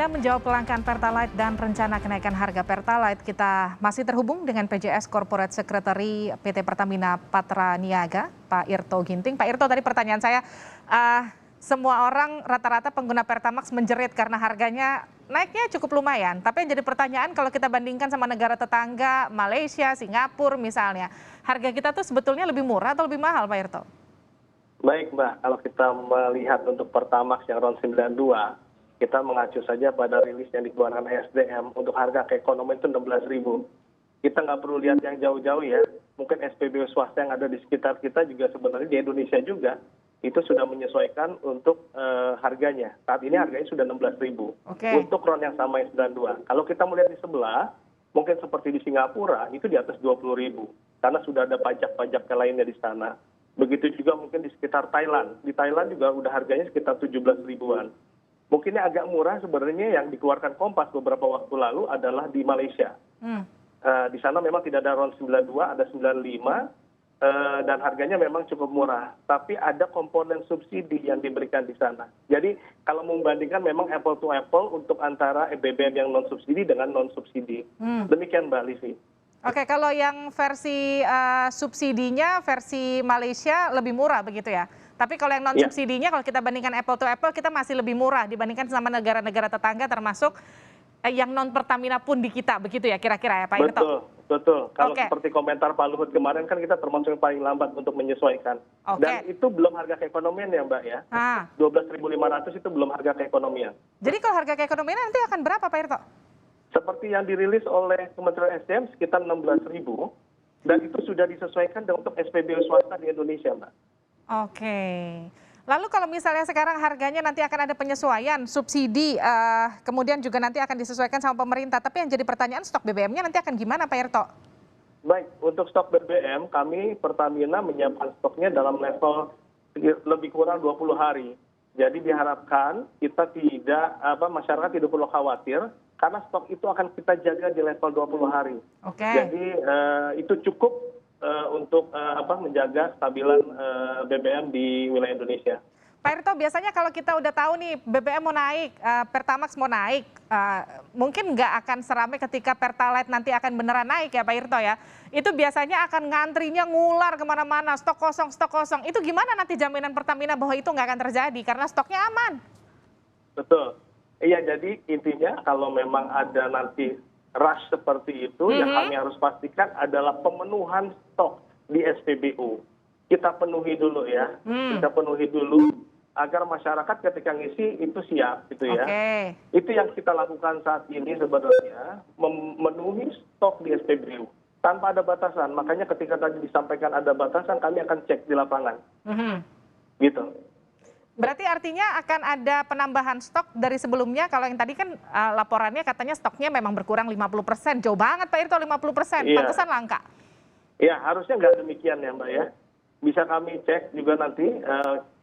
Guna menjawab kelangkaan Pertalite dan rencana kenaikan harga Pertalite, kita masih terhubung dengan PJS Corporate Secretary PT Pertamina Patra Niaga, Pak Irto Ginting. Pak Irto, tadi pertanyaan saya, semua orang rata-rata pengguna Pertamax menjerit karena harganya naiknya cukup lumayan. Tapi yang jadi pertanyaan kalau kita bandingkan sama negara tetangga, Malaysia, Singapura misalnya, harga kita tuh sebetulnya lebih murah atau lebih mahal, Pak Irto? Baik Mbak, kalau kita melihat untuk Pertamax yang RON 92, kita mengacu saja pada rilis yang dikeluarkan SDM untuk harga keekonomian itu 16.000. Kita nggak perlu lihat yang jauh-jauh ya, mungkin SPBU swasta yang ada di sekitar kita juga sebenarnya di Indonesia juga, itu sudah menyesuaikan untuk harganya. Saat ini harganya sudah 16.000 untuk RON yang sama yang 92. Kalau kita melihat di sebelah, mungkin seperti di Singapura, itu di atas 20.000. Karena sudah ada pajak-pajak lainnya di sana. Begitu juga mungkin di sekitar Thailand. Di Thailand juga udah harganya sekitar 17 ribuan. Mungkin yang agak murah sebenarnya yang dikeluarkan Kompas beberapa waktu lalu adalah di Malaysia. Di sana memang tidak ada RON 92, ada 95, dan harganya memang cukup murah. Tapi ada komponen subsidi yang diberikan di sana. Jadi kalau membandingkan memang apple to apple untuk antara BBM yang non-subsidi dengan non-subsidi. Demikian Mbak Livi. Oke, kalau yang versi subsidinya, versi Malaysia lebih murah begitu ya? Tapi kalau yang non-subsidinya, kalau kita bandingkan apple to apple, kita masih lebih murah dibandingkan sama negara-negara tetangga termasuk yang non-Pertamina pun di kita, begitu ya kira-kira ya Pak Irto? Betul. Kalau seperti komentar Pak Luhut kemarin kan kita termasuk yang paling lambat untuk menyesuaikan. Dan itu belum harga keekonomian ya Mbak ya? 12.500 itu belum harga keekonomian. Jadi kalau harga keekonomian nanti akan berapa Pak Irto? Seperti yang dirilis oleh Kementerian SDM sekitar 16.000, dan itu sudah disesuaikan untuk SPBU swasta di Indonesia Mbak. Oke. Lalu kalau misalnya sekarang harganya nanti akan ada penyesuaian, subsidi, kemudian juga nanti akan disesuaikan sama pemerintah. Tapi yang jadi pertanyaan stok BBM-nya nanti akan gimana Pak Irto? Baik, untuk stok BBM kami Pertamina menyiapkan stoknya dalam level lebih kurang 20 hari. Jadi diharapkan kita masyarakat tidak perlu khawatir karena stok itu akan kita jaga di level 20 hari. Jadi itu cukup untuk menjaga stabilan BBM di wilayah Indonesia. Pak Irto, biasanya kalau kita udah tahu nih BBM mau naik, Pertamax mau naik, mungkin nggak akan seramai ketika Pertalite nanti akan beneran naik ya Pak Irto ya. Itu biasanya akan ngantrinya ngular kemana-mana, stok kosong. Itu gimana nanti jaminan Pertamina bahwa itu nggak akan terjadi karena stoknya aman? Betul. Iya, jadi intinya kalau memang ada nanti rush seperti itu, yang kami harus pastikan adalah pemenuhan stok di SPBU. Kita penuhi dulu ya, kita penuhi dulu agar masyarakat ketika ngisi itu siap gitu ya. Itu yang kita lakukan saat ini sebenarnya, memenuhi stok di SPBU tanpa ada batasan. Makanya ketika tadi disampaikan ada batasan, kami akan cek di lapangan. Gitu. Berarti artinya akan ada penambahan stok dari sebelumnya. Kalau yang tadi kan laporannya katanya stoknya memang berkurang 50%. Jauh banget Pak Irto, 50%. Pantesan langka. Iya, harusnya nggak demikian ya Mbak ya. Bisa kami cek juga nanti.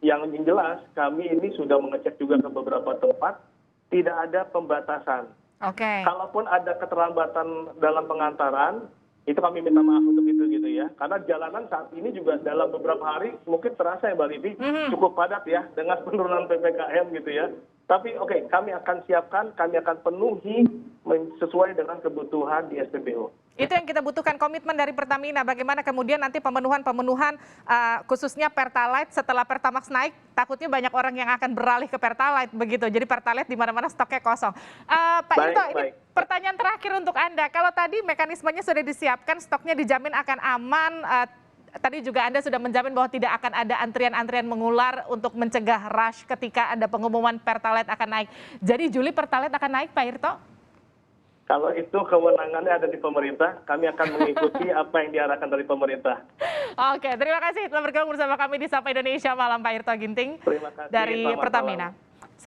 Yang jelas kami ini sudah mengecek juga ke beberapa tempat. Tidak ada pembatasan. Kalaupun ada keterlambatan dalam pengantaran, itu kami minta maaf untuk itu gitu ya. Karena jalanan saat ini juga dalam beberapa hari mungkin terasa ya Mbak Livi, cukup padat ya dengan penurunan PPKM gitu ya. Tapi kami akan siapkan, kami akan penuhi sesuai dengan kebutuhan di SPBU. Itu yang kita butuhkan, komitmen dari Pertamina. Bagaimana kemudian nanti pemenuhan khususnya Pertalite setelah Pertamax naik, takutnya banyak orang yang akan beralih ke Pertalite begitu. Jadi Pertalite di mana-mana stoknya kosong. Pak Irto, ini pertanyaan terakhir untuk Anda. Kalau tadi mekanismenya sudah disiapkan, stoknya dijamin akan aman. Tadi juga Anda sudah menjamin bahwa tidak akan ada antrian-antrian mengular untuk mencegah rush ketika ada pengumuman Pertalite akan naik. Jadi Juli Pertalite akan naik Pak Irto? Kalau itu kewenangannya ada di pemerintah, kami akan mengikuti apa yang diarahkan dari pemerintah. Oke, terima kasih telah bergabung bersama kami di Sapa Indonesia Malam Pak Irto Ginting dari Pertamina.